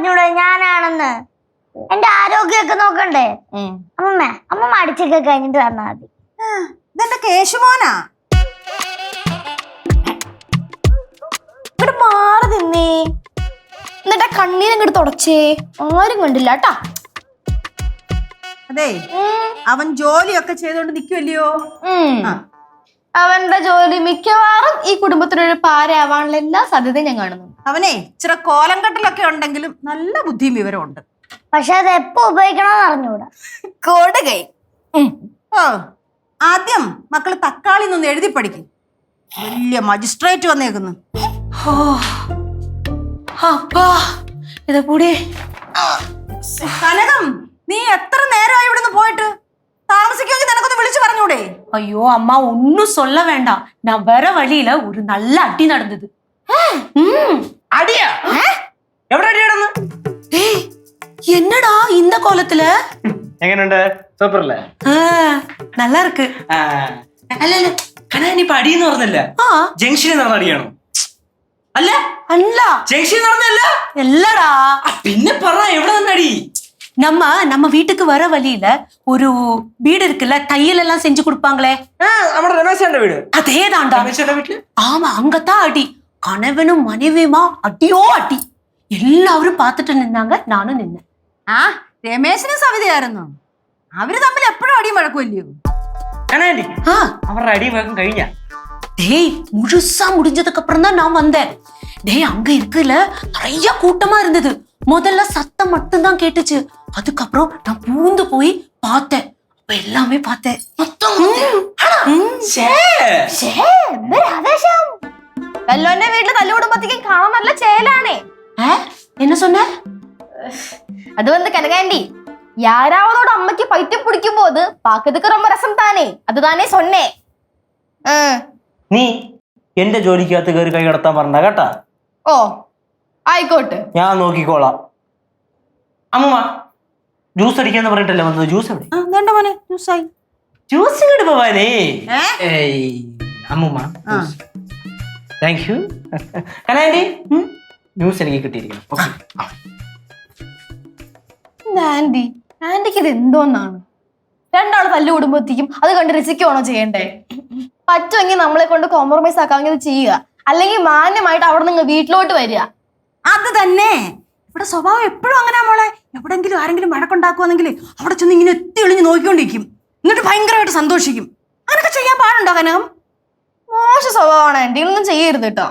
അറിഞ്ഞൂടെ ഞാനാണെന്ന്? എന്റെ ആരോഗ്യമൊക്കെ നോക്കണ്ടേ? അമ്മ അടിച്ചൊക്കെ കഴിഞ്ഞിട്ട് വന്നാ മതി. ഇതെന്റെ കേശുമോനാ. ഇവിടെ മാറി നിന്നേ, എന്നിട്ടാ കണ്ണീരങ്ങോട്ട് തുടച്ചേ. ആരും കണ്ടില്ല കേട്ടാ. അതെ, അവൻ ജോലിയൊക്കെ ചെയ്തോണ്ട് നിക്കുവല്ലയോ. അവന്റെ ജോലി മിക്കവാറും ഈ കുടുംബത്തിനൊരു പാരയാവാനുള്ള എല്ലാ സാധ്യതയും ഞാൻ കാണുന്നു. അവനെ ഇച്ചിരി കോലം കെട്ടലൊക്കെ ഉണ്ടെങ്കിലും നല്ല ബുദ്ധിയും വിവരം ഉണ്ട്. പക്ഷെ അത് എപ്പോ ഉപയോഗിക്കണമെന്ന് അറിഞ്ഞൂടാ. കൊടുകൈ. ഓ, ആദ്യം മക്കള് തക്കാളി നിന്ന് എഴുതി പഠിക്കും. വലിയ മജിസ്ട്രേറ്റ് വന്നേക്കുന്നു. കനകം, നീ എത്ര നേരമായി ഇവിടുന്ന് പോയിട്ട്? താമസിക്കുമെങ്കിൽ നിനക്കൊന്ന് വിളിച്ചു പറഞ്ഞൂടെ? ஐயோ அம்மா ஒன்னும் சொல்ல வேண்டாம். நான் வர வழியில ஒரு நல்ல அடி நடந்தது. அடியா? எவ்வளவு அடி நடந்து? என்னடா இந்த கோலத்துல? எங்கனுണ്ട്? സൂപ്പർല്ലേ? நல்லா இருக்கு. അല്ല കനാനി ഇപ്പൊ അടിയെന്ന് പറഞ്ഞല്ല, ജംഗ്ഷനിൽ നടന്ന അടിയാണോ? അല്ല അല്ല, ജംഗ്ഷനിൽ നടന്നല്ല. എല്ലടാ. പിന്നെ പറ, എവിടെ നിന്ന് അടി? நம்ம வீட்டுக்கு வர வழியில ஒரு வீடு இருக்குல்ல, தையல் எல்லாம் செஞ்சு கொடுப்பாங்களே. നമ്മുടെ രമേശന്റെ വീട്. അതേതാണ്ടാ. രമേശന്റെ വീട്ടില്? ஆமா, அங்கதான் அடி. கணவனும் மனைவியுமா அடியோ அடி. എല്ലാവരും പാത്തിട്ട് നിന്നാங்க, ഞാനും നിന്നെ. ആ, രമേശനും സവിതയായിരുന്നു. അവര് തമ്മിൽ എപ്പോഴും അടിയും വഴക്കുമല്ലയോ? കനാൻഡി, അവരുടെ അടിയും വഴക്കും കഴിഞ്ഞ? டேய், முழுசா முடிஞ்சதுக்கு அப்புறம் தான் நான் வந்தேன். டேய், அங்க இருக்குல்ல நிறைய கூட்டமா இருந்தது. முதல்ல சத்தம் மட்டும் தான் கேட்டுச்சு. அதுக்கப்புறம் நான் பூந்து போய் பார்த்தேன். அப்ப எல்லாமே பார்த்தேன். വല്ലോന്റെ വീട്ടില് തല്ലുകൂടുമ്പോഴത്തേക്കും കാണാൻ നല്ല ചേലാണേ. என்ன சொன்ன? அது வந்து கனகாண்டி, யாராவதோட அம்மைக்கு பைத்தியம் பிடிக்கும் போது பாக்கிறதுக்கு ரொம்ப ரசம் தானே, அதுதானே சொன்னேன். നീ എന്റെ ജോലിക്കകത്ത് കയറി കൈ കടത്താൻ പറഞ്ഞ കേട്ടാ? ഓ ആയിക്കോട്ടെ, ഞാൻ നോക്കിക്കോളാം. അമ്മ ജ്യൂസ് അടിക്കാന്ന് പറഞ്ഞിട്ടല്ലേ വന്നത്? ജ്യൂസ് എവിടെ? മോനെ ജ്യൂസായി. ജ്യൂസ് ഇങ്ങോട്ട് പോവാനേ. അമ്മൂമ്മ താങ്ക് യു. കനാൻഡി, ജ്യൂസ് എനിക്ക് കിട്ടിയിരിക്കണം. ആന്റി, ആന്റിക്ക് ഇത് എന്തോന്നാണ്? രണ്ടാള് തല്ലുകൂടുമ്പോഴത്തേക്കും അത് കണ്ട് രസിക്കുകയാണോ ചെയ്യണ്ടേ? പറ്റുമെങ്കിൽ നമ്മളെ കൊണ്ട് കോംപ്രമൈസ് ആക്കാമെങ്കിൽ അത് ചെയ്യുക, അല്ലെങ്കിൽ മാന്യമായിട്ട് അവിടെ നിങ്ങൾ വീട്ടിലോട്ട് വരിക. അത് തന്നെ ഇവിടെ സ്വഭാവം എപ്പോഴും അങ്ങനെ മോളെ. എവിടെങ്കിലും ആരെങ്കിലും വഴക്കുണ്ടാക്കുവാണെങ്കിൽ അവിടെ ചെന്ന് ഇങ്ങനെ എത്തി ഒളിഞ്ഞ് നോക്കിക്കൊണ്ടിരിക്കും, എന്നിട്ട് ഭയങ്കരമായിട്ട് സന്തോഷിക്കും. അങ്ങനൊക്കെ ചെയ്യാൻ പാടുണ്ടോ കനകം? മോശം സ്വഭാവമാണ് ആന്റി, ഒന്നും ചെയ്യരുത് കേട്ടോ.